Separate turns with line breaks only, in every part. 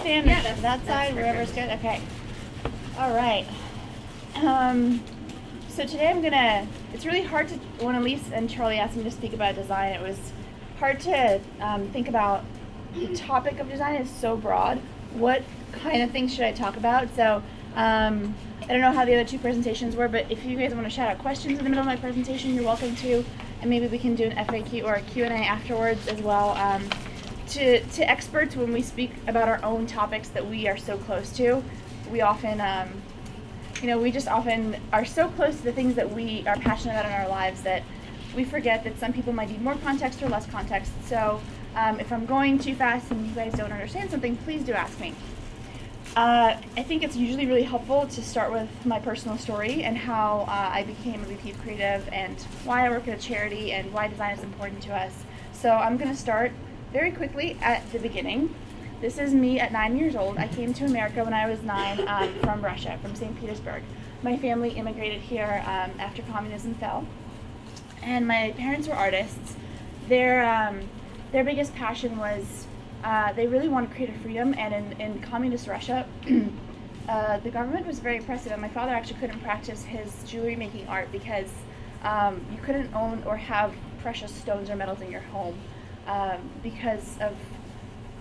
stand that side, wherever's good? Okay. All right. So today it's really hard to, when Elise and Charlie asked me to speak about design, it was hard to think about the topic of design is so broad. What kind of things should I talk about? So I don't know how the other two presentations were, but if you guys want to shout out questions in the middle of my presentation, you're welcome to, and maybe we can do an FAQ or a Q&A afterwards as well. To experts, when we speak about our own topics that we are so close to, we often, we just often are so close to the things that we are passionate about in our lives that we forget that some people might need more context or less context. So if I'm going too fast and you guys don't understand something, please do ask me. I think it's usually really helpful to start with my personal story and how I became a VP of Creative and why I work at a charity and why design is important to us. So I'm going to start very quickly at the beginning. This is me at 9 years old. I came to America when I was 9 from Russia, from St. Petersburg. My family immigrated here after communism fell. And my parents were artists. Their biggest passion was they really wanted creative freedom, and in communist Russia, the government was very oppressive, and my father actually couldn't practice his jewelry making art because you couldn't own or have precious stones or metals in your home because of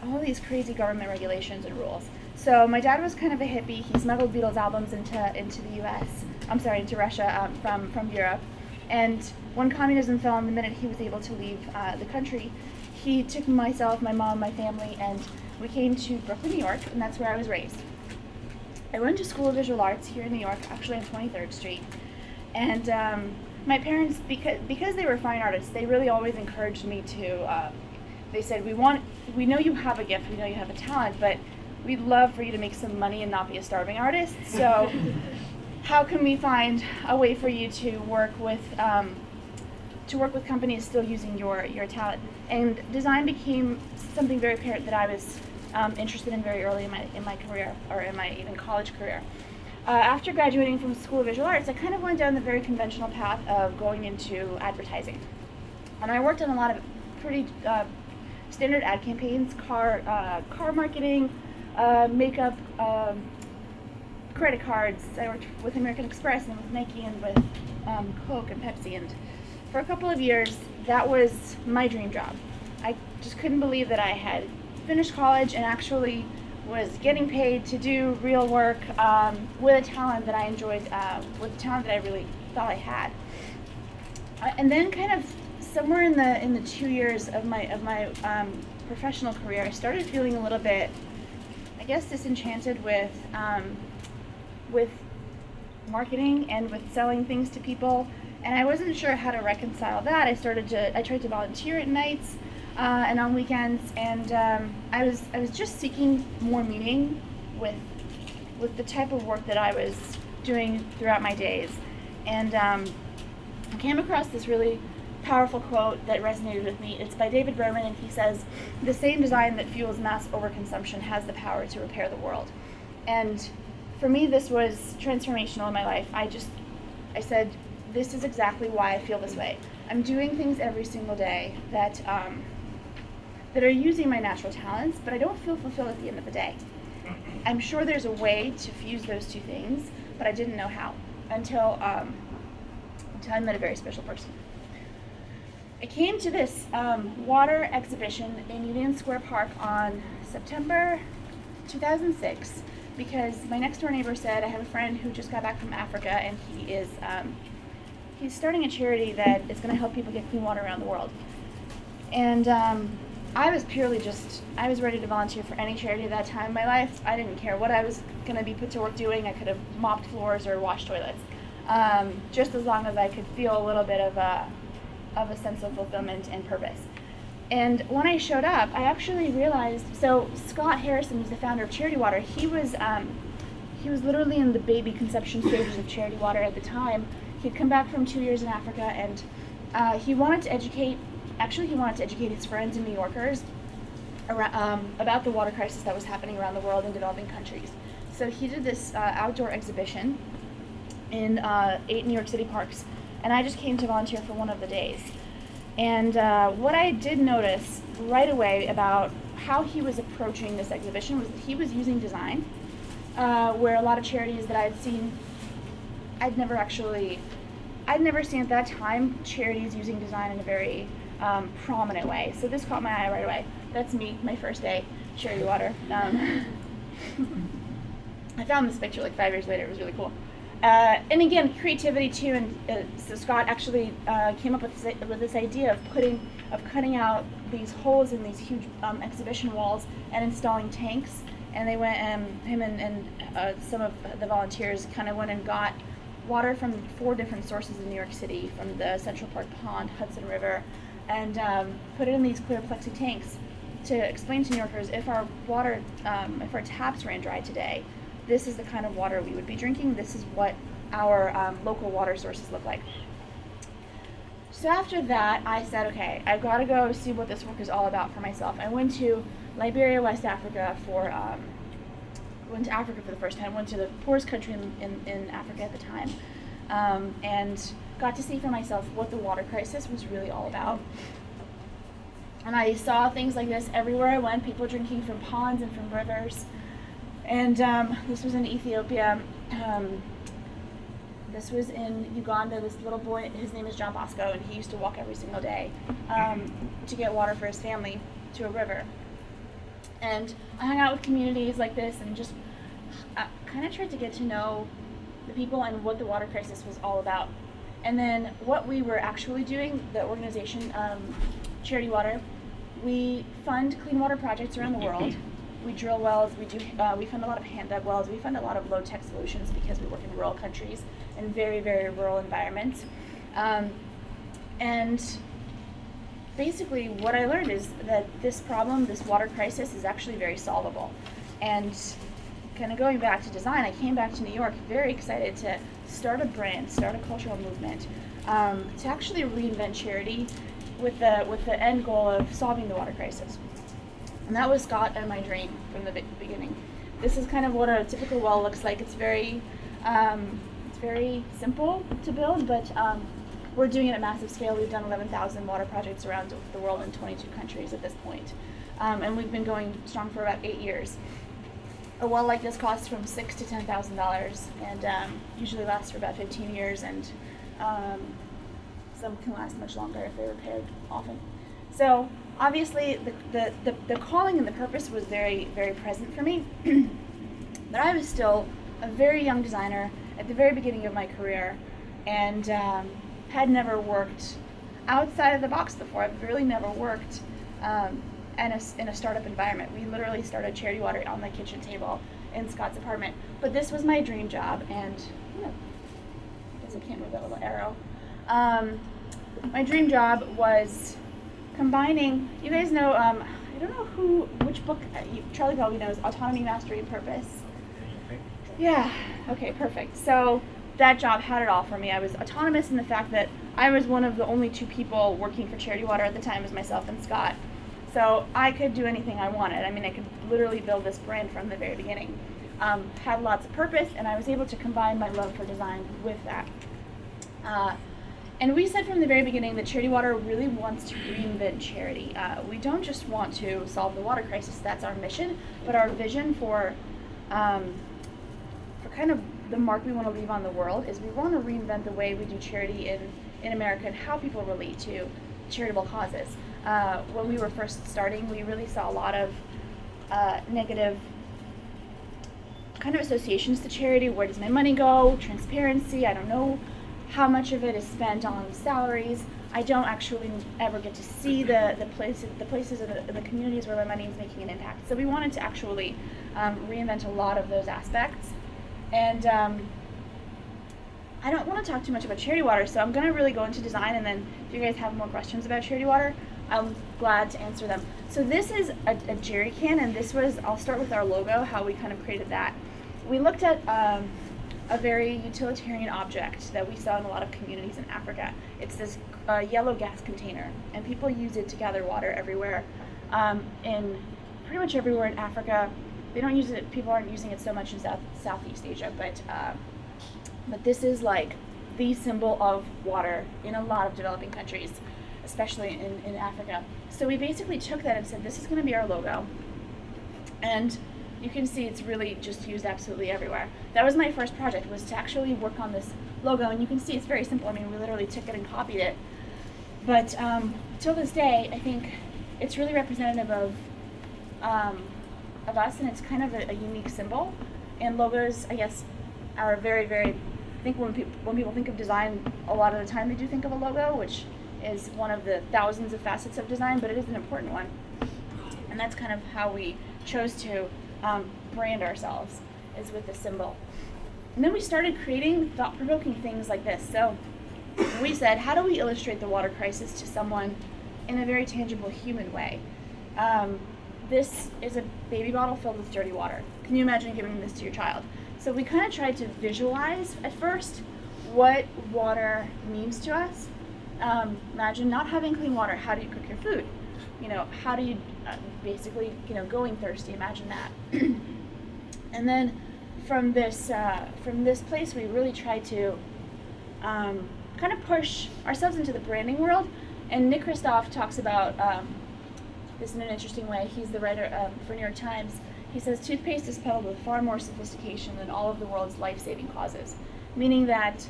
all these crazy government regulations and rules. So my dad was kind of a hippie. He smuggled Beatles albums into the U.S. into Russia from Europe. And when communism fell, and the minute he was able to leave the country, he took myself, my mom, my family, and we came to Brooklyn, New York, and that's where I was raised. I went to School of Visual Arts here in New York, actually on 23rd Street. And my parents, because they were fine artists, they really always encouraged me to, they said, we know you have a gift, we know you have a talent, but we'd love for you to make some money and not be a starving artist. So how can we find a way for you to work with companies still using your talent? And design became something very apparent that I was interested in very early in my career, or in my even college career. After graduating from School of Visual Arts, I kind of went down the very conventional path of going into advertising. And I worked on a lot of pretty standard ad campaigns, car marketing, makeup, credit cards. I worked with American Express and with Nike and with Coke and Pepsi, and for a couple of years that was my dream job. I just couldn't believe that I had finished college and actually was getting paid to do real work with a talent that I enjoyed, with a talent that I really thought I had. And then kind of somewhere in the 2 years of my professional career, I started feeling a little bit, I guess, disenchanted with marketing and with selling things to people, and I wasn't sure how to reconcile that. I tried to volunteer at nights and on weekends, and I was just seeking more meaning with the type of work that I was doing throughout my days. And I came across this really powerful quote that resonated with me. It's by David Berman, and he says, "The same design that fuels mass overconsumption has the power to repair the world." And for me, this was transformational in my life. I said, this is exactly why I feel this way. I'm doing things every single day that are using my natural talents, but I don't feel fulfilled at the end of the day. I'm sure there's a way to fuse those two things, but I didn't know how until I met a very special person. I came to this water exhibition in Union Square Park on September 2006 because my next door neighbor said, I have a friend who just got back from Africa, and he's starting a charity that is going to help people get clean water around the world. And I was ready to volunteer for any charity at that time in my life. I didn't care what I was going to be put to work doing. I could have mopped floors or washed toilets, just as long as I could feel a little bit of a sense of fulfillment and purpose. And when I showed up, I actually realized, so Scott Harrison, who's the founder of Charity Water, he was literally in the baby conception stages of Charity Water at the time. He'd come back from 2 years in Africa, and he wanted to educate his friends and New Yorkers about the water crisis that was happening around the world in developing countries. So he did this outdoor exhibition in 8 New York City parks, and I just came to volunteer for one of the days. And what I did notice right away about how he was approaching this exhibition was that he was using design, where a lot of charities that I'd seen, I'd never seen at that time charities using design in a very prominent way. So this caught my eye right away. That's me, my first day, charity water. I found this picture like 5 years later. It was really cool. And again, creativity too. And so Scott actually came up with this idea of cutting out these holes in these huge exhibition walls and installing tanks. And they went, him and some of the volunteers kind of went and got water from 4 different sources in New York City, from the Central Park Pond, Hudson River, and put it in these clear plexi tanks to explain to New Yorkers, if our water, if our taps ran dry today, this is the kind of water we would be drinking. This is what our local water sources look like. So after that, I said, okay, I've got to go see what this work is all about for myself. I went to Liberia, West Africa went to Africa for the first time, went to the poorest country in Africa at the time, and got to see for myself what the water crisis was really all about. And I saw things like this everywhere I went, people drinking from ponds and from rivers. And this was in Ethiopia. This was in Uganda. This little boy, his name is John Bosco, and he used to walk every single day to get water for his family to a river. And I hung out with communities like this and just kind of tried to get to know the people and what the water crisis was all about. And then what we were actually doing, the organization, Charity Water, we fund clean water projects around the world. We drill wells, we fund a lot of hand-dug wells, we fund a lot of low-tech solutions because we work in rural countries and very, very rural environments. And basically what I learned is that this problem, this water crisis, is actually very solvable. And kind of going back to design, I came back to New York very excited to start a brand, start a cultural movement, to actually reinvent charity with the end goal of solving the water crisis. And that was Scott and my dream from the beginning. This is kind of what a typical well looks like. It's very simple to build, but we're doing it at massive scale. We've done 11,000 water projects around the world in 22 countries at this point. And we've been going strong for about 8 years. A well like this costs from $6,000 to $10,000 and usually lasts for about 15 years, and some can last much longer if they're repaired often. So obviously the calling and the purpose was very, very present for me. But I was still a very young designer at the very beginning of my career, and had never worked outside of the box before. I've really never worked in a startup environment. We literally started Charity Water on the kitchen table in Scott's apartment. But this was my dream job, and I guess I can't move that little arrow. My dream job was combining, you guys know, I don't know which book, Charlie probably knows, Autonomy, Mastery, and Purpose. Yeah, okay, perfect. So that job had it all for me. I was autonomous in the fact that I was one of the only 2 people working for Charity Water at the time, as myself and Scott. So I could do anything I wanted. I mean, I could literally build this brand from the very beginning. Had lots of purpose, and I was able to combine my love for design with that. And we said from the very beginning that Charity Water really wants to reinvent charity. We don't just want to solve the water crisis, that's our mission, but our vision for kind of the mark we want to leave on the world is we want to reinvent the way we do charity in America and how people relate to charitable causes. When we were first starting, we really saw a lot of negative kind of associations to charity. Where does my money go? Transparency, I don't know how much of it is spent on salaries. I don't actually ever get to see the places in the communities where my money is making an impact. So we wanted to actually reinvent a lot of those aspects. And I don't want to talk too much about Charity Water, so I'm going to really go into design, and then if you guys have more questions about Charity Water, I'm glad to answer them. So this is a jerry can, and this was, I'll start with our logo, how we kind of created that. We looked at a very utilitarian object that we saw in a lot of communities in Africa. It's this yellow gas container, and people use it to gather water everywhere. In pretty much everywhere in Africa. They don't use it, people aren't using it so much in Southeast Asia, but this is like the symbol of water in a lot of developing countries, especially in Africa. So we basically took that and said, this is going to be our logo. And you can see it's really just used absolutely everywhere. That was my first project, was to actually work on this logo, and you can see it's very simple. I mean, we literally took it and copied it. But till this day, I think it's really representative of us, and it's kind of a unique symbol. And logos, I guess, are very, very, I think when people think of design, a lot of the time they do think of a logo, which is one of the thousands of facets of design, but it is an important one. And that's kind of how we chose to brand ourselves, is with the symbol. And then we started creating thought-provoking things like this. So we said, how do we illustrate the water crisis to someone in a very tangible human way? This is a baby bottle filled with dirty water. Can you imagine giving this to your child? So we kind of tried to visualize at first what water means to us. Imagine not having clean water. How do you cook your food? How do you basically, going thirsty? Imagine that. And then from this place, we really tried to kind of push ourselves into the branding world. And Nick Kristof talks about this in an interesting way. He's the writer for New York Times. He says, toothpaste is peddled with far more sophistication than all of the world's life-saving causes, meaning that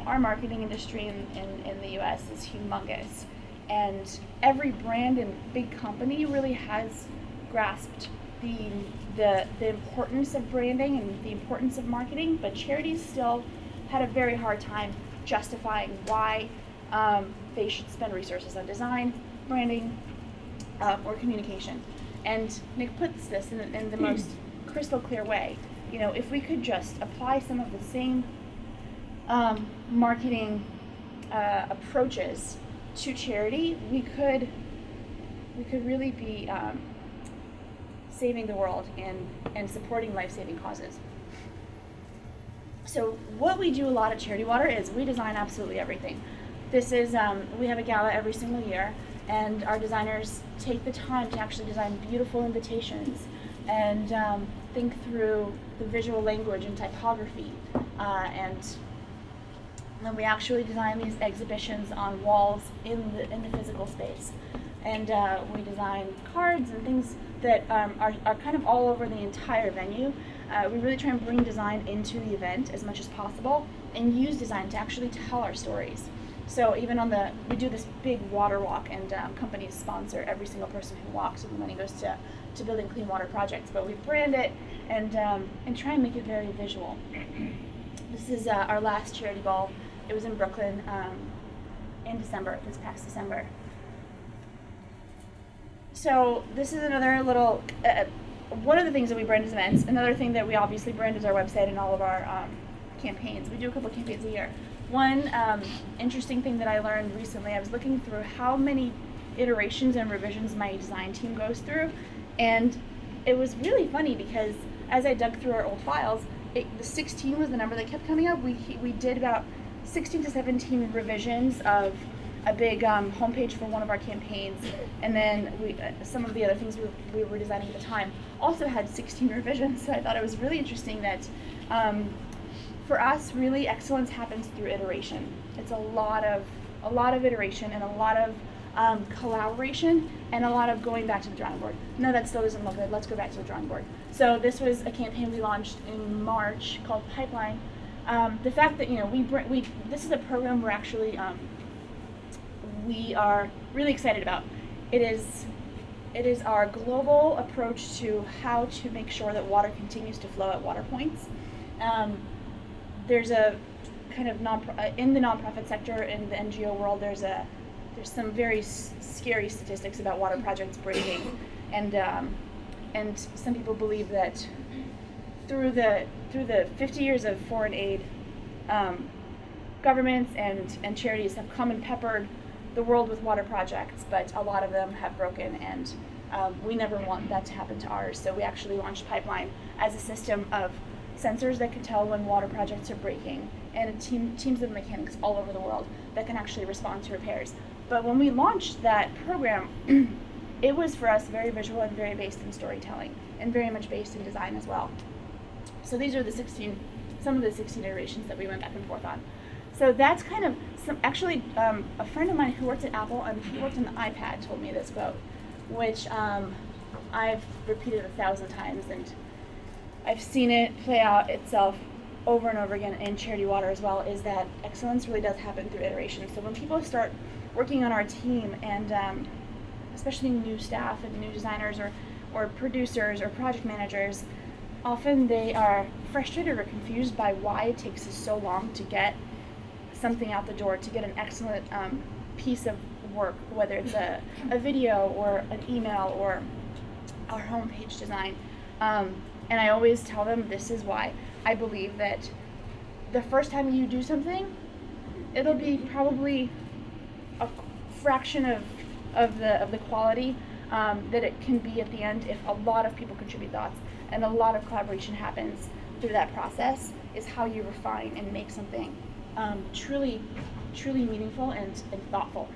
our marketing industry in the US is humongous. And every brand and big company really has grasped the importance of branding and the importance of marketing, but charities still had a very hard time justifying why they should spend resources on design, branding, or communication. And Nick puts this in the most crystal clear way. If we could just apply some of the same marketing approaches to charity, we could really be saving the world and supporting life-saving causes. So what we do a lot at Charity Water is we design absolutely everything. This is, we have a gala every single year, and our designers take the time to actually design beautiful invitations and think through the visual language and typography, and then we actually design these exhibitions on walls in the physical space. And we design cards and things that are kind of all over the entire venue. We really try and bring design into the event as much as possible and use design to actually tell our stories. So even we do this big water walk, and companies sponsor every single person who walks, and the money goes to building clean water projects. But we brand it and try and make it very visual. This is our last charity ball. It was in Brooklyn in December, this past December. So this is another little, one of the things that we brand as events. Another thing that we obviously brand is our website and all of our campaigns. We do a couple campaigns a year. One interesting thing that I learned recently, I was looking through how many iterations and revisions my design team goes through, and it was really funny because as I dug through our old files, the 16 was the number that kept coming up. We did about 16 to 17 revisions of a big homepage for one of our campaigns, and then some of the other things we were designing at the time also had 16 revisions. So I thought it was really interesting that for us, really excellence happens through iteration. It's a lot of iteration and a lot of collaboration and a lot of going back to the drawing board. No, that still doesn't look good. Let's go back to the drawing board. So this was a campaign we launched in March called Pipeline. The fact that this is a program we're actually we are really excited about. It is our global approach to how to make sure that water continues to flow at water points. There's a kind of in the nonprofit sector, in the NGO world, there's some very scary statistics about water projects breaking, and some people believe that through the 50 years of foreign aid, governments and charities have come and peppered the world with water projects, but a lot of them have broken, and we never want that to happen to ours. So we actually launched Pipeline as a system of sensors that can tell when water projects are breaking, and teams of mechanics all over the world that can actually respond to repairs. But when we launched that program, it was for us very visual and very based in storytelling, and very much based in design as well. So these are some of the 16 iterations that we went back and forth on. So that's kind of a friend of mine who worked at Apple and he worked on the iPad told me this quote, which I've repeated 1,000 times, and I've seen it play out itself over and over again in Charity Water as well, is that excellence really does happen through iteration. So when people start working on our team, and especially new staff and new designers or producers or project managers, often they are frustrated or confused by why it takes us so long to get something out the door, to get an excellent piece of work, whether it's a video or an email or our homepage design. And I always tell them this is why. I believe that the first time you do something, it'll be probably a fraction of the quality that it can be at the end if a lot of people contribute thoughts and a lot of collaboration happens through that process, is how you refine and make something truly meaningful and thoughtful.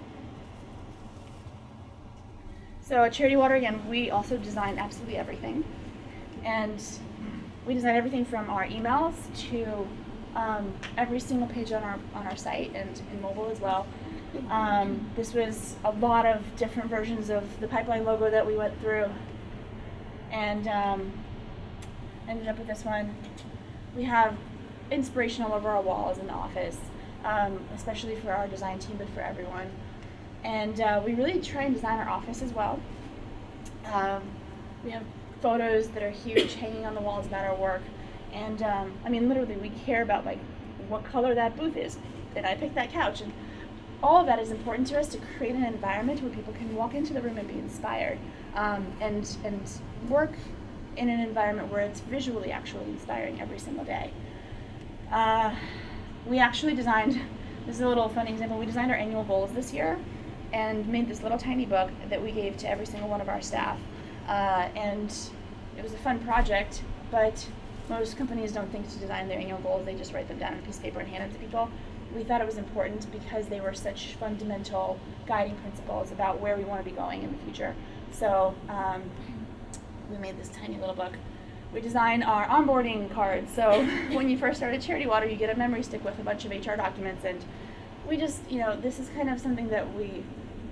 So at Charity Water, again, we also design absolutely everything. And we design everything from our emails to every single page on our site and mobile as well. This was a lot of different versions of the pipeline logo that we went through, and ended up with this one. We have inspiration all over our walls in the office, especially for our design team, but for everyone. And we really try and design our office as well. We have photos that are huge hanging on the walls about our work, and I mean, literally, we care about like what color that booth is, and I picked that couch, and all of that is important to us to create an environment where people can walk into the room and be inspired, and work in an environment where it's visually actually inspiring every single day. We actually designed, this is a little funny example, we designed our annual goals this year and made this little tiny book that we gave to every single one of our staff. And it was a fun project, but most companies don't think to design their annual goals, they just write them down on a piece of paper and hand it to people. We thought it was important because they were such fundamental guiding principles about where we want to be going in the future. So we made this tiny little book. We designed our onboarding cards. So when you first start at Charity Water, you get a memory stick with a bunch of HR documents, and we just, this is kind of something that we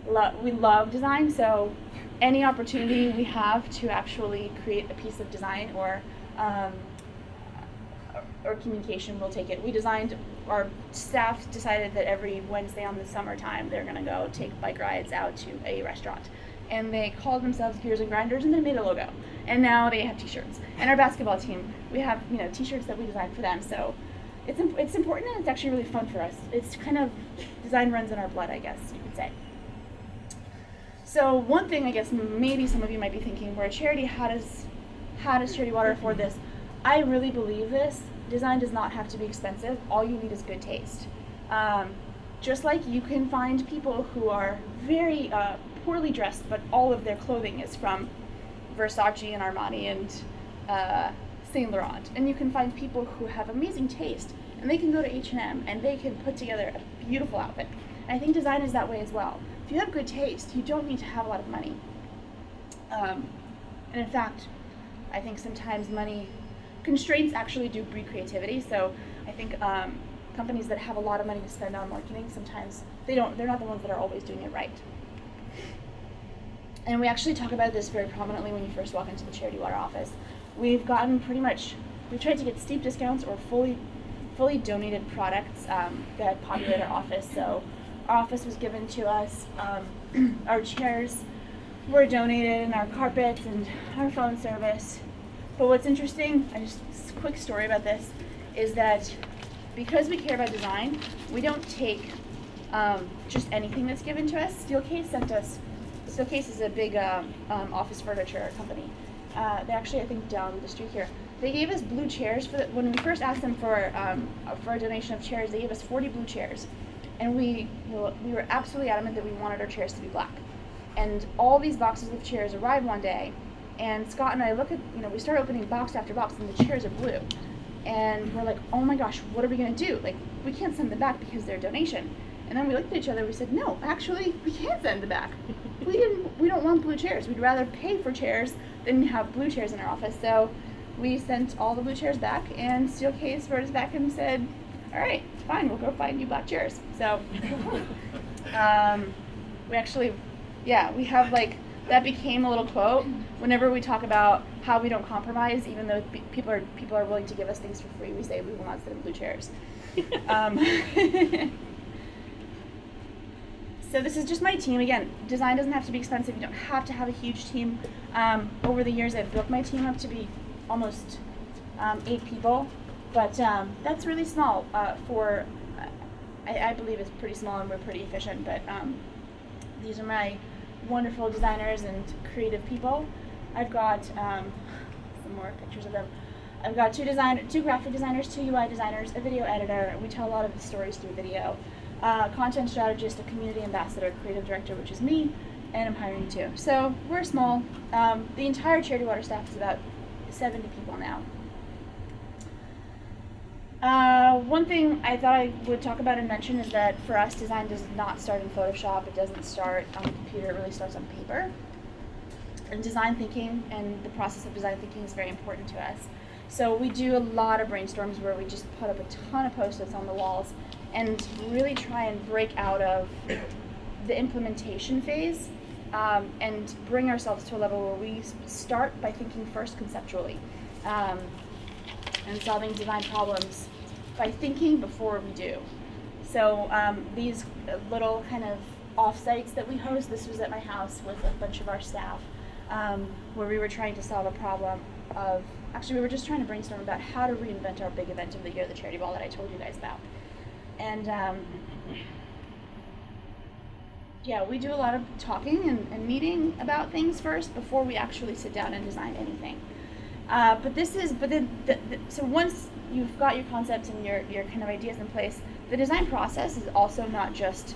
love design. So any opportunity we have to actually create a piece of design or communication, we'll take it. We designed, our staff decided that every Wednesday on the summertime they're going to go take bike rides out to a restaurant, and they called themselves Gears and Grinders, and they made a logo, and now they have t-shirts. And our basketball team, we have t-shirts that we designed for them. So it's important, and it's actually really fun for us. It's kind of, design runs in our blood, I guess you could say. So one thing I guess maybe some of you might be thinking, we're a charity, how does Charity Water afford this? I really believe this. Design does not have to be expensive. All you need is good taste. Just like you can find people who are very poorly dressed, but all of their clothing is from Versace and Armani and Saint Laurent. And you can find people who have amazing taste, and they can go to H&M and they can put together a beautiful outfit. And I think design is that way as well. If you have good taste, you don't need to have a lot of money. And in fact, I think sometimes money constraints actually do breed creativity. So I think companies that have a lot of money to spend on marketing, sometimes they're not the ones that are always doing it right. And we actually talk about this very prominently when you first walk into the Charity Water office. We've gotten we've tried to get steep discounts or fully donated products that populate our office. So our office was given to us, our chairs were donated, and our carpets and our phone service. But what's interesting, just a quick story about this, is that because we care about design, we don't take just anything that's given to us. Steelcase sent us, Steelcase is a big office furniture company. They actually, I think, down the street here. They gave us blue chairs when we first asked them for a donation of chairs. They gave us 40 blue chairs, and we were absolutely adamant that we wanted our chairs to be black. And all these boxes of chairs arrived one day, and Scott and I we start opening box after box, and the chairs are blue. And we're like, oh my gosh, what are we going to do? Like, we can't send them back because they're a donation. And then we looked at each other, we said, no, actually, we can't send them back. We don't want blue chairs. We'd rather pay for chairs than have blue chairs in our office. So we sent all the blue chairs back, and Steelcase wrote us back and said, all right, fine, we'll go find new black chairs. So we actually, we have like that became a little quote whenever we talk about how we don't compromise, even though people are willing to give us things for free. We say we will not sit in blue chairs. So this is just my team. Again, design doesn't have to be expensive. You don't have to have a huge team. Over the years, I've built my team up to be almost 8 people, but that's really small for, I believe it's pretty small and we're pretty efficient, but these are my wonderful designers and creative people. I've got some more pictures of them. I've got 2 graphic designers, 2 UI designers, a video editor. We tell a lot of the stories through video. Content strategist, a community ambassador, creative director, which is me, and I'm hiring 2. So we're small. The entire Charity Water staff is about 70 people now. One thing I thought I would talk about and mention is that for us, design does not start in Photoshop. It doesn't start on the computer. It really starts on paper. And design thinking and the process of design thinking is very important to us. So we do a lot of brainstorms where we just put up a ton of Post-its on the walls and really try and break out of the implementation phase and bring ourselves to a level where we start by thinking first conceptually and solving design problems by thinking before we do. So these little kind of offsites that we host, this was at my house with a bunch of our staff, where we were trying to solve a problem of, actually we were just trying to brainstorm about how to reinvent our big event of the year, the Charity Ball that I told you guys about. And yeah, we do a lot of talking and meeting about things first before we actually sit down and design anything. So once you've got your concepts and your kind of ideas in place, the design process is also not just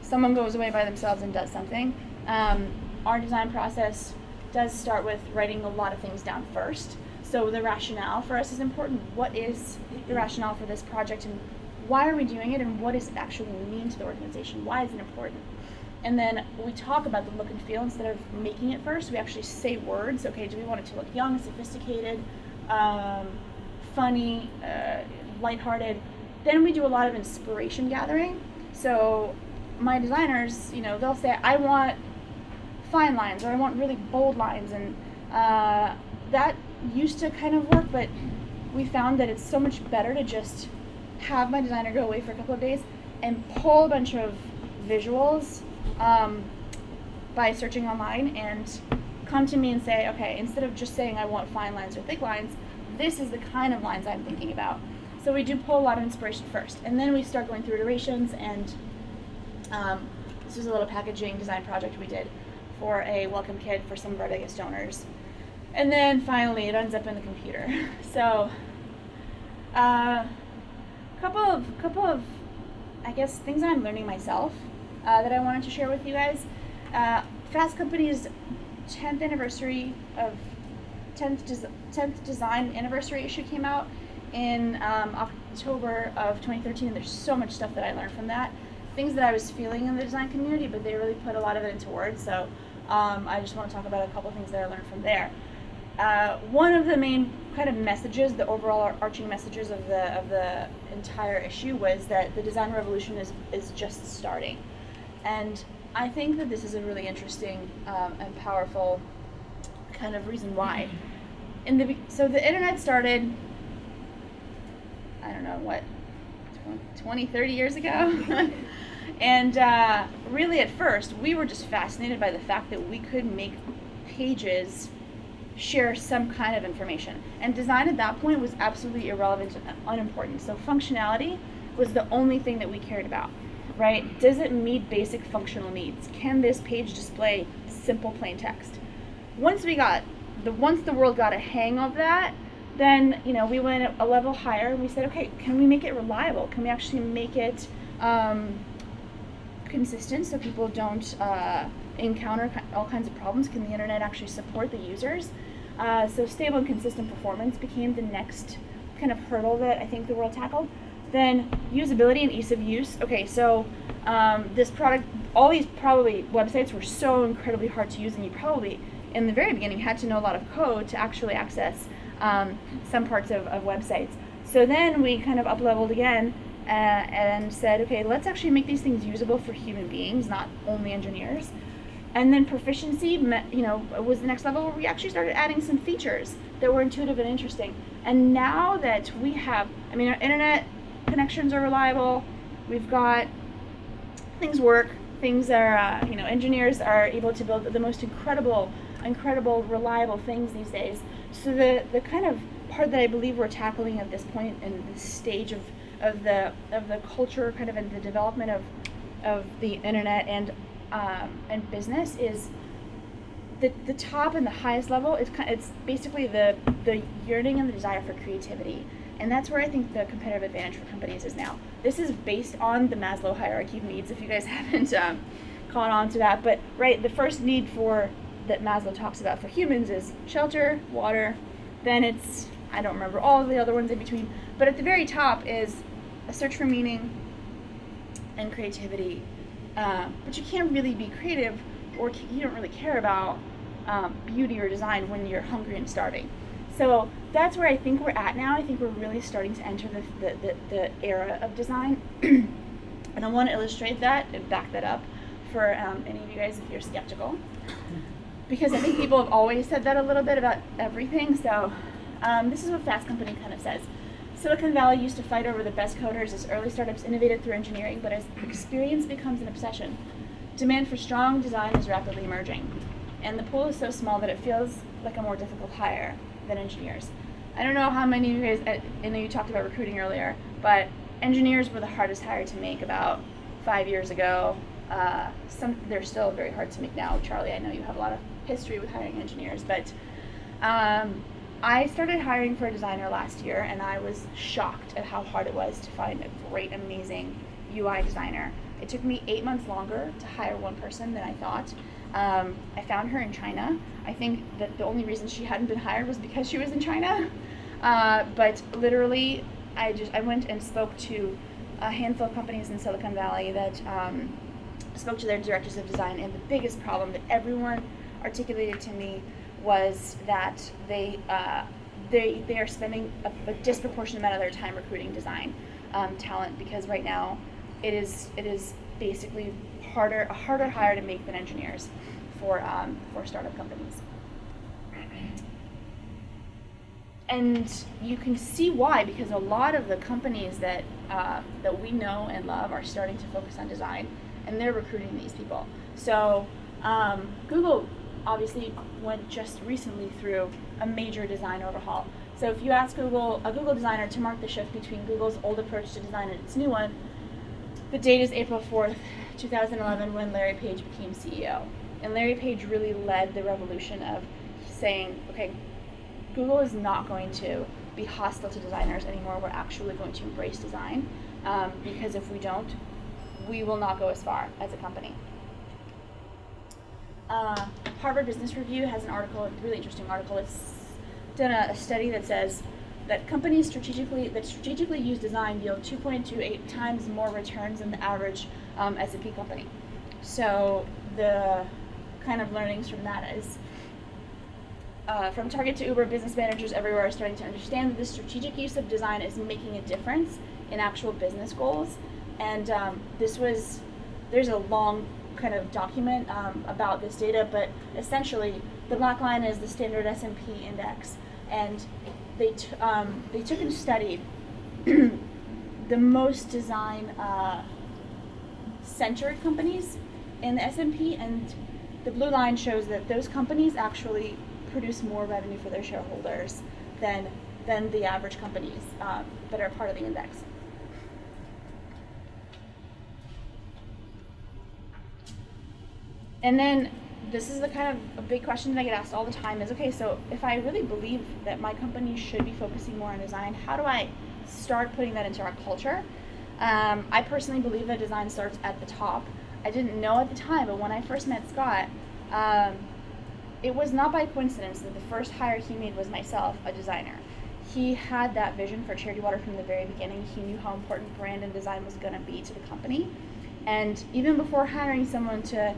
someone goes away by themselves and does something. Our design process does start with writing a lot of things down first. So the rationale for us is important. What is the rationale for this project, and why are we doing it, and what does it actually mean to the organization? Why is it important? And then we talk about the look and feel instead of making it first. We actually say words. Okay, do we want it to look young, sophisticated, funny, lighthearted? Then we do a lot of inspiration gathering. So my designers, they'll say, I want fine lines, or I want really bold lines, and that used to kind of work, but we found that it's so much better to just have my designer go away for a couple of days and pull a bunch of visuals by searching online and come to me and say, okay, instead of just saying I want fine lines or thick lines, this is the kind of lines I'm thinking about. So we do pull a lot of inspiration first, and then we start going through iterations, and this was a little packaging design project we did for a welcome kit for some of our biggest donors. And then finally it ends up in the computer. So couple of I guess things I'm learning myself that I wanted to share with you guys. Fast Company's 10th design anniversary issue came out in October of 2013, and there's so much stuff that I learned from that. Things that I was feeling in the design community, but they really put a lot of it into words, so I just want to talk about a couple things that I learned from there. One of the main kind of messages, the overall arching messages of the entire issue, was that the design revolution is just starting. And I think that this is a really interesting and powerful kind of reason why. So the internet started, I don't know, what, 20, 30 years ago? And really at first, we were just fascinated by the fact that we could make pages share some kind of information. And design at that point was absolutely irrelevant and unimportant. So functionality was the only thing that we cared about, right? Does it meet basic functional needs? Can this page display simple plain text? Once the world got a hang of that, then we went a level higher and we said, okay, can we make it reliable? Can we actually make it consistent so people don't encounter all kinds of problems? Can the internet actually support the users? So stable and consistent performance became the next kind of hurdle that I think the world tackled. Then usability and ease of use. Okay, so this product, all these probably websites were so incredibly hard to use, and you probably, in the very beginning, had to know a lot of code to actually access some parts of websites. So then we kind of up-leveled again and said, okay, let's actually make these things usable for human beings, not only engineers. And then proficiency, was the next level where we actually started adding some features that were intuitive and interesting. And now that we have, our internet connections are reliable, we've got, things work, things are, engineers are able to build the most incredible, reliable things these days. So the kind of part that I believe we're tackling at this point in this stage of the culture, kind of in the development of the internet and business, is the top and the highest level. It's basically the yearning and the desire for creativity, and that's where I think the competitive advantage for companies is now. This is based on the Maslow hierarchy of needs, if you guys haven't caught on to that. But the first need that Maslow talks about for humans is shelter, water. Then it's, I don't remember all of the other ones in between, but at the very top is a search for meaning and creativity. But you can't really be creative, or you don't really care about beauty or design when you're hungry and starving. So that's where I think we're at now. I think we're really starting to enter the era of design. And I want to illustrate that and back that up for any of you guys if you're skeptical. Because I think people have always said that a little bit about everything. So this is what Fast Company kind of says. Silicon Valley used to fight over the best coders as early startups innovated through engineering, but as experience becomes an obsession, demand for strong design is rapidly emerging. And the pool is so small that it feels like a more difficult hire than engineers. I don't know how many of you guys, I know you talked about recruiting earlier, but engineers were the hardest hire to make about 5 years ago. They're still very hard to make now. Charlie, I know you have a lot of history with hiring engineers, but I started hiring for a designer last year, and I was shocked at how hard it was to find a great, amazing UI designer. It took me 8 months longer to hire one person than I thought. I found her in China. I think that the only reason she hadn't been hired was because she was in China. But literally, I went and spoke to a handful of companies in Silicon Valley that spoke to their directors of design, and the biggest problem that everyone articulated to me was that they are spending a disproportionate amount of their time recruiting design talent, because right now it is basically a harder hire to make than engineers for startup companies. And you can see why, because a lot of the companies that we know and love are starting to focus on design, and they're recruiting these people. So Google obviously went just recently through a major design overhaul. So if you ask a Google designer to mark the shift between Google's old approach to design and its new one, the date is April 4th, 2011, when Larry Page became CEO. And Larry Page really led the revolution of saying, okay, Google is not going to be hostile to designers anymore. We're actually going to embrace design, because if we don't, we will not go as far as a company. Harvard Business Review has an article, a really interesting article. It's done a study that says that companies strategically use design yield 2.28 times more returns than the average S&P company. So the kind of learnings from that is, from Target to Uber, business managers everywhere are starting to understand that the strategic use of design is making a difference in actual business goals. And there's a long kind of document about this data, but essentially the black line is the standard S&P index, and they took and studied the most design centered companies in the S&P, and the blue line shows that those companies actually produce more revenue for their shareholders than the average companies that are part of the index. And then this is the kind of a big question that I get asked all the time is, okay, so if I really believe that my company should be focusing more on design, how do I start putting that into our culture? I personally believe that design starts at the top. I didn't know at the time, but when I first met Scott, it was not by coincidence that the first hire he made was myself, a designer. He had that vision for Charity Water from the very beginning. He knew how important brand and design was going to be to the company. And even before hiring someone to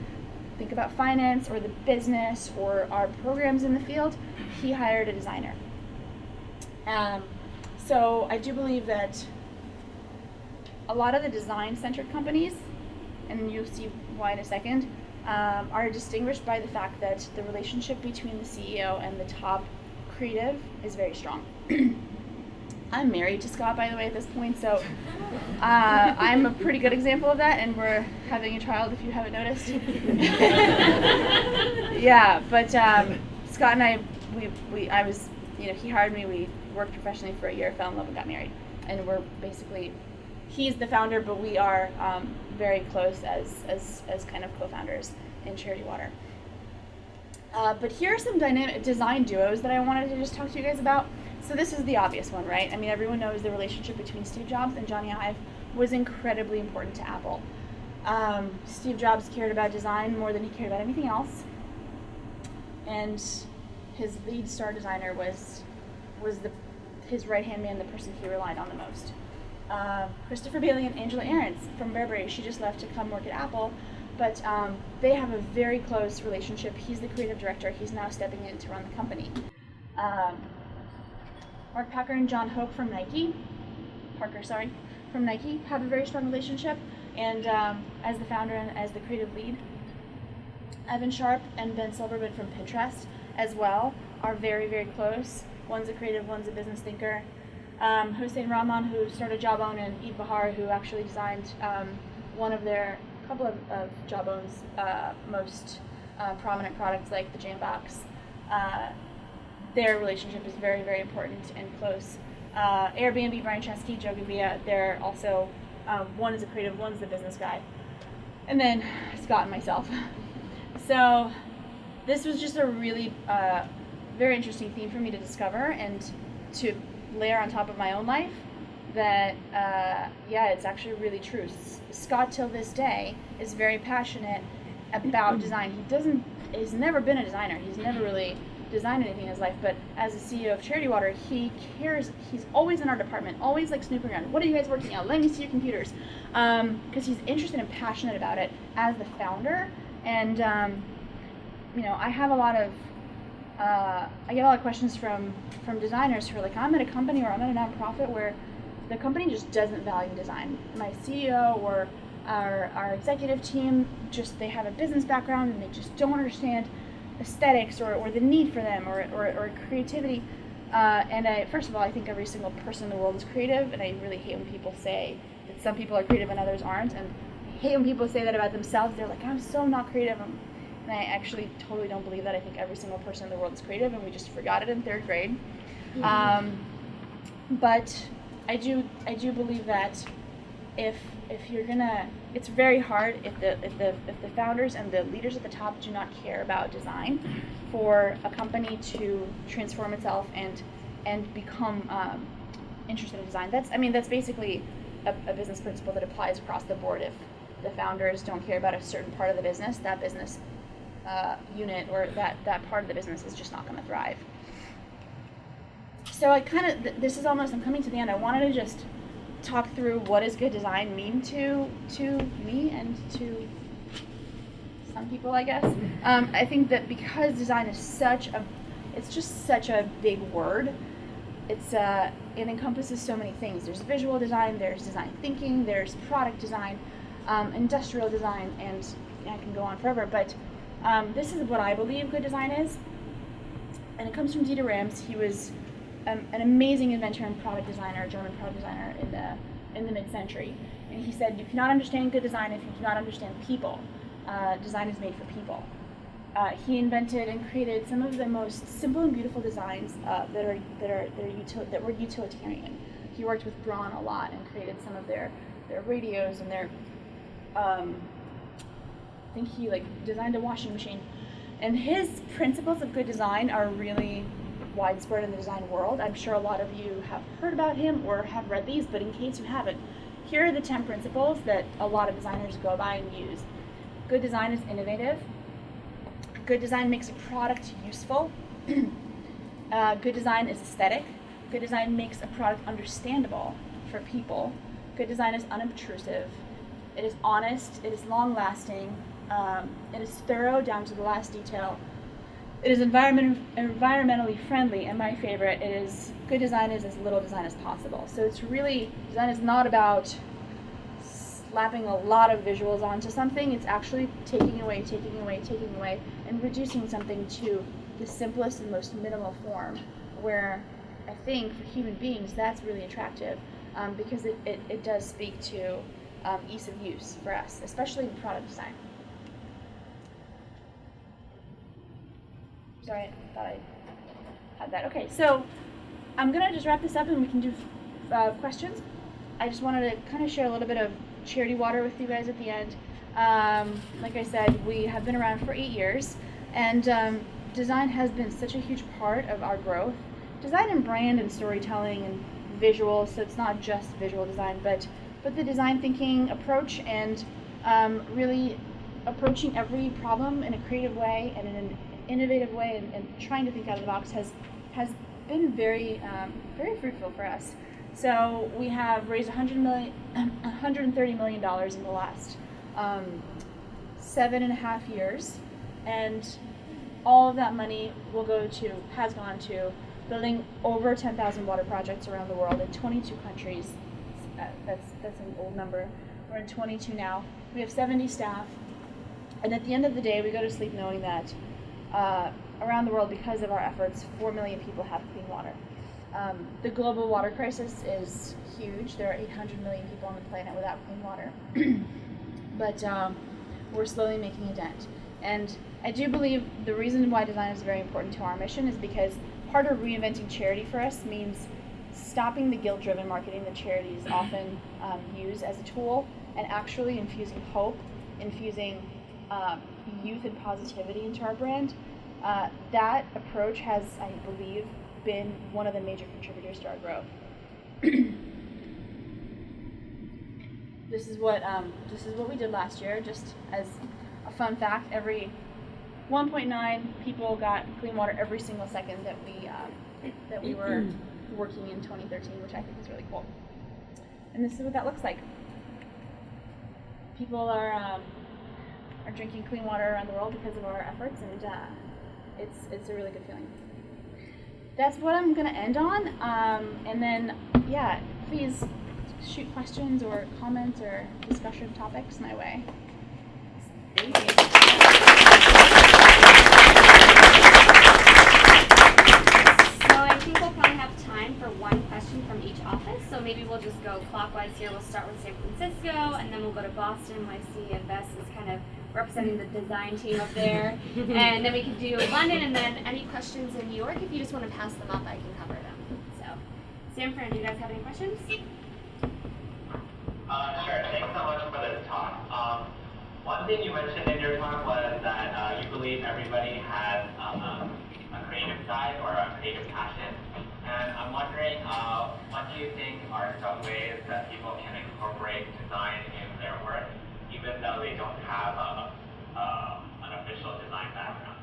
think about finance or the business or our programs in the field, he hired a designer. So I do believe that a lot of the design-centered companies, and you'll see why in a second, are distinguished by the fact that the relationship between the CEO and the top creative is very strong. I'm married to Scott, by the way, at this point, so I'm a pretty good example of that, and we're having a child, if you haven't noticed. Yeah, but Scott and I, he hired me, we worked professionally for a year, fell in love, and got married. And we're basically, he's the founder, but we are very close as kind of co-founders in Charity Water. But here are some dynamic design duos that I wanted to just talk to you guys about. So this is the obvious one, right? I mean, everyone knows the relationship between Steve Jobs and Johnny Ive was incredibly important to Apple. Steve Jobs cared about design more than he cared about anything else. And his lead star designer was his right-hand man, the person he relied on the most. Christopher Bailey and Angela Ahrendts from Burberry, she just left to come work at Apple, but they have a very close relationship. He's the creative director. He's now stepping in to run the company. Mark Parker and John Hope from Nike, have a very strong relationship, and as the founder and as the creative lead. Evan Sharp and Ben Silberman from Pinterest as well are very, very close. One's a creative, one's a business thinker. Hossein Rahman, who started Jawbone, and Eid Bahar, who actually designed couple of Jawbone's most prominent products, like the Jambox. Their relationship is very, very important and close. Airbnb, Brian Chesky, Joe Gavia, they're also, one is a creative, one's the business guy. And then Scott and myself. So this was just a really very interesting theme for me to discover and to layer on top of my own life that, it's actually really true. Scott, till this day, is very passionate about design. He's never been a designer. He's never really designed anything in his life, but as a CEO of Charity Water, he cares. He's always in our department, always like snooping around. What are you guys working on? Let me see your computers. Because he's interested and passionate about it as the founder. And, I have a lot of, I get a lot of questions from designers who are like, I'm at a company or I'm at a nonprofit where the company just doesn't value design. My CEO or our executive team, they have a business background and they just don't understand aesthetics or the need for them or creativity. And first of all, I think every single person in the world is creative, and I really hate when people say that some people are creative and others aren't. And I hate when people say that about themselves. They're like, I'm so not creative. And I actually totally don't believe that. I think every single person in the world is creative, and we just forgot it in 3rd grade. But I do believe that if you're gonna, it's very hard if the founders and the leaders at the top do not care about design for a company to transform itself and become interested in design. That's basically a business principle that applies across the board. If the founders don't care about a certain part of the business, that business unit or that part of the business is just not going to thrive. So I'm coming to the end. I wanted to just talk through what does good design mean to me and to some people, I guess. I think that because design is such a big word, it encompasses so many things. There's visual design, there's design thinking, there's product design, industrial design, and I can go on forever, but this is what I believe good design is. And it comes from Dieter Rams. He was an amazing inventor and product designer, a German product designer in the mid-century. And he said, you cannot understand good design if you do not understand people. Design is made for people. He invented and created some of the most simple and beautiful designs that were utilitarian. He worked with Braun a lot and created some of their radios and their I think he designed a washing machine. And his principles of good design are really widespread in the design world. I'm sure a lot of you have heard about him or have read these, but in case you haven't, here are the 10 principles that a lot of designers go by and use. Good design is innovative. Good design makes a product useful. Good design is aesthetic. Good design makes a product understandable for people. Good design is unobtrusive. It is honest. It is long-lasting. It is thorough down to the last detail. It is environmentally friendly, and my favorite, good design is as little design as possible. So it's really, design is not about slapping a lot of visuals onto something. It's actually taking away, and reducing something to the simplest and most minimal form, where I think for human beings that's really attractive, because it does speak to ease of use for us, especially in product design. Sorry, I thought I had that. Okay, so I'm going to just wrap this up and we can do questions. I just wanted to kind of share a little bit of charity water with you guys at the end. Like I said, we have been around for 8 years, and design has been such a huge part of our growth. Design and brand and storytelling and visuals, so it's not just visual design, but the design thinking approach and really approaching every problem in a creative way and in an innovative way and trying to think out of the box has been very fruitful for us. So we have raised $130 million in the last 7.5 years, and all of that money has gone to building over 10,000 water projects around the world in 22 countries. That's an old number. We're in 22 now. We have 70 staff, and at the end of the day, we go to sleep knowing that around the world, because of our efforts, 4 million people have clean water. The global water crisis is huge. There are 800 million people on the planet without clean water. But we're slowly making a dent. And I do believe the reason why design is very important to our mission is because part of reinventing charity for us means stopping the guilt-driven marketing that charities often use as a tool, and actually infusing hope, infusing youth and positivity into our brand. That approach has, I believe, been one of the major contributors to our growth. This is what we did last year. Just as a fun fact, every 1.9 people got clean water every single second that we were working in 2013, which I think is really cool. And this is what that looks like. People are drinking clean water around the world because of our efforts, and it's a really good feeling. That's what I'm going to end on, and then, yeah, please shoot questions or comments or discussion topics my way. Thank you.
So I think we'll probably have time for one question from each office, so maybe we'll just go clockwise here. We'll start with San Francisco, and then we'll go to Boston. I see Bess is kind of representing the design team up there. And then we can do London, and then any questions in New York. If you just want to pass them up, I can cover them. So, San Fran, do you guys have any questions?
Sure. Thanks so much for this talk. One thing you mentioned in your talk was that you believe everybody has a creative side or a creative passion. And I'm wondering, what do you think are some ways that people can incorporate design in their work, even though they don't have an official design background?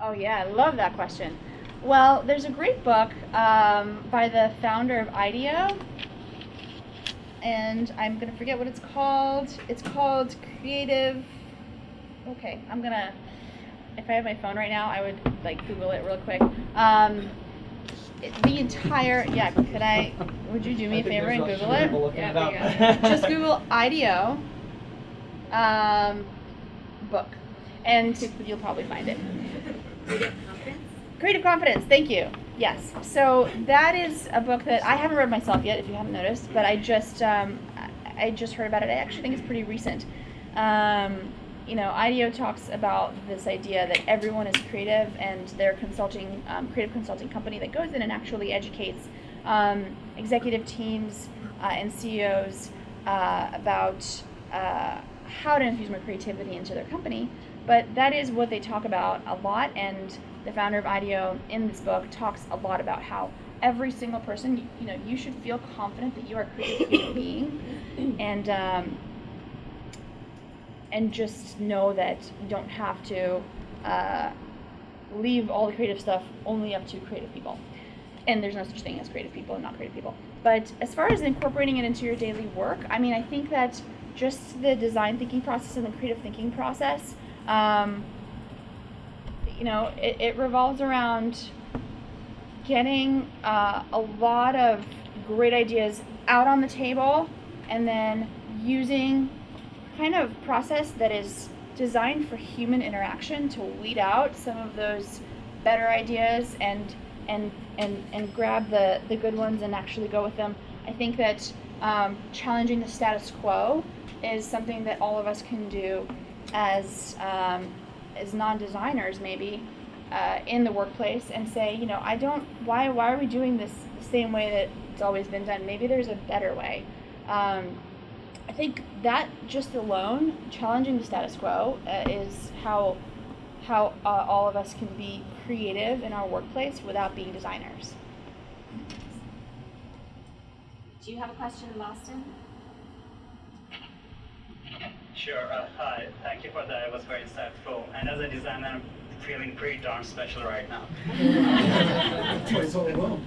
Oh yeah, I love that question. Well, there's a great book by the founder of IDEO, and I'm gonna forget what it's called. It's called Creative. Okay, if I had my phone right now, I would Google it real quick. The entire, would you do me a favor and Google it?
Yeah,
Just Google IDEO book, and you'll probably find it. Creative Confidence, thank you. Yes, so that is a book that I haven't read myself yet, if you haven't noticed, but I just heard about it. I actually think it's pretty recent. IDEO talks about this idea that everyone is creative, and they're a creative consulting company that goes in and actually educates executive teams and CEOs about how to infuse more creativity into their company. But that is what they talk about a lot, and the founder of IDEO in this book talks a lot about how every single person, you should feel confident that you are a creative human being, and just know that you don't have to leave all the creative stuff only up to creative people. And there's no such thing as creative people and not creative people. But as far as incorporating it into your daily work, I think that just the design thinking process and the creative thinking process, it revolves around getting a lot of great ideas out on the table, and then using kind of process that is designed for human interaction to weed out some of those better ideas and grab the good ones and actually go with them. I think that challenging the status quo is something that all of us can do as non-designers maybe in the workplace, and say, why are we doing this the same way that it's always been done? Maybe there's a better way. I think that just alone, challenging the status quo, is how all of us can be creative in our workplace without being designers.
Do you have a question in Boston?
Sure. Hi. Thank you for that. It was very insightful. And as a designer, I'm feeling pretty darn special right now.
It's all alone.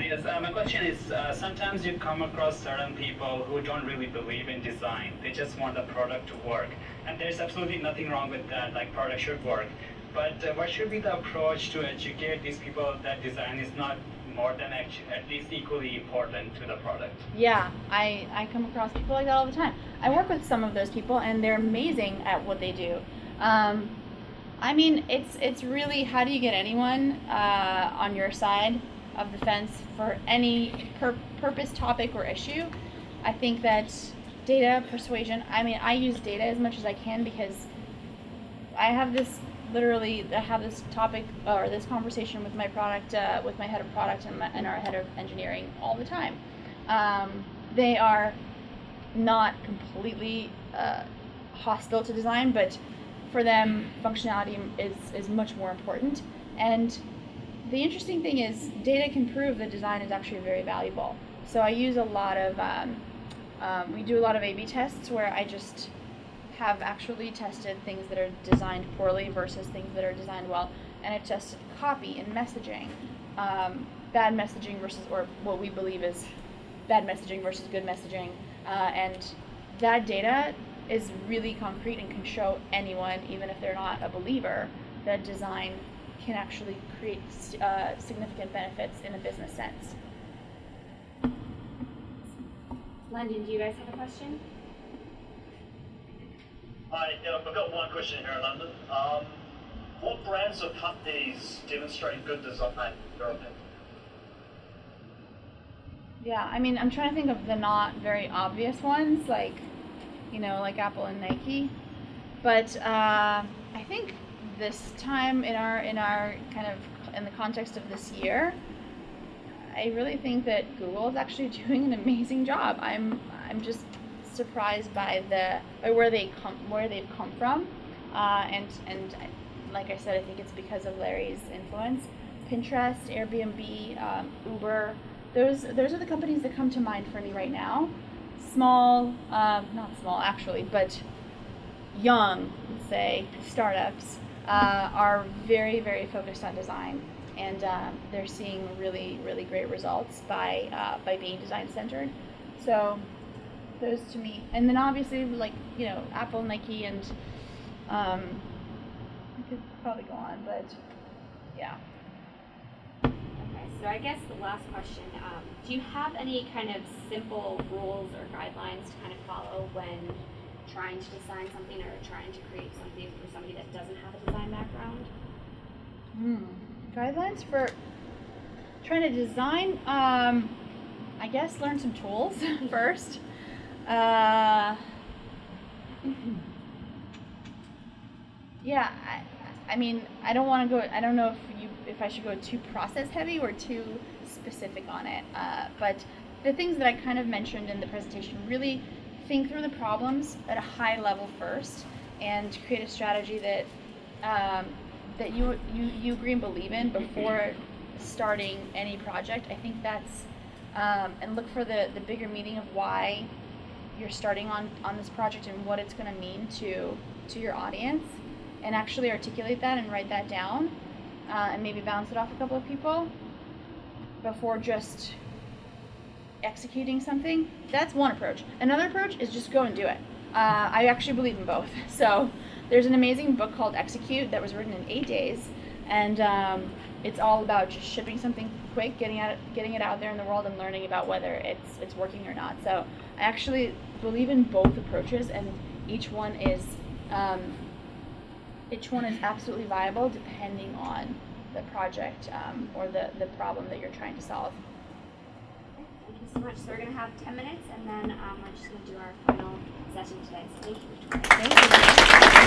Yes, my question is, sometimes you come across certain people who don't really believe in design. They just want the product to work. And there's absolutely nothing wrong with that, like product should work. But what should be the approach to educate these people that design is not more than at least equally important to the product?
Yeah, I come across people like that all the time. I work with some of those people, and they're amazing at what they do. I mean, it's really, how do you get anyone on your side of the fence for any purpose, topic, or issue? I think that data persuasion, I mean, I use data as much as I can, because I have this topic or this conversation with my product, with my head of product and our head of engineering all the time. They are not completely hostile to design, but for them, functionality is much more important. And the interesting thing is, data can prove that design is actually very valuable. So I use a lot of, we do a lot of A/B tests where I just have actually tested things that are designed poorly versus things that are designed well. And I've tested copy and messaging, bad messaging versus, or what we believe is bad messaging versus good messaging. And that data is really concrete and can show anyone, even if they're not a believer, that design can actually create significant benefits in a business sense.
London, do you guys have a question?
Hi, I've got one question here in London. What brands or companies demonstrate good design in your opinion?
Yeah, I mean, I'm trying to think of the not very obvious ones, like Apple and Nike. But I think this time in our kind of in the context of this year, I really think that Google is actually doing an amazing job. I'm just surprised by where they've come from, and like I said, I think it's because of Larry's influence. Pinterest, Airbnb, Uber, those are the companies that come to mind for me right now. Small, not small actually, but young, let's say, startups are very, very focused on design, and they're seeing really, really great results by being design centered. So those to me, and then obviously Apple, Nike, and I could probably go on, but yeah.
Okay, so I guess the last question, do you have any kind of simple rules or guidelines to kind of follow when trying to design something or trying to create something for somebody that doesn't have a design background?
Guidelines for trying to design, I guess learn some tools first. Yeah, I mean, I don't want to go, I don't know if I should go too process heavy or too specific on it, but the things that I kind of mentioned in the presentation, really think through the problems at a high level first and create a strategy that that you agree and believe in before starting any project. I think that's, and look for the bigger meaning of why you're starting on this project and what it's going to mean to your audience, and actually articulate that and write that down, and maybe bounce it off a couple of people before just executing something. That's one approach. Another approach is just go and do it. I actually believe in both. So there's an amazing book called Execute that was written in 8 days, and it's all about just shipping something quick, getting it out there in the world and learning about whether it's working or not. So I actually believe in both approaches, and each one is absolutely viable depending on the project or the problem that you're trying to solve.
Thank you so much. So we're going to have 10 minutes, and then we're just going to do our final session today. So thank you, Victoria.
Thank you.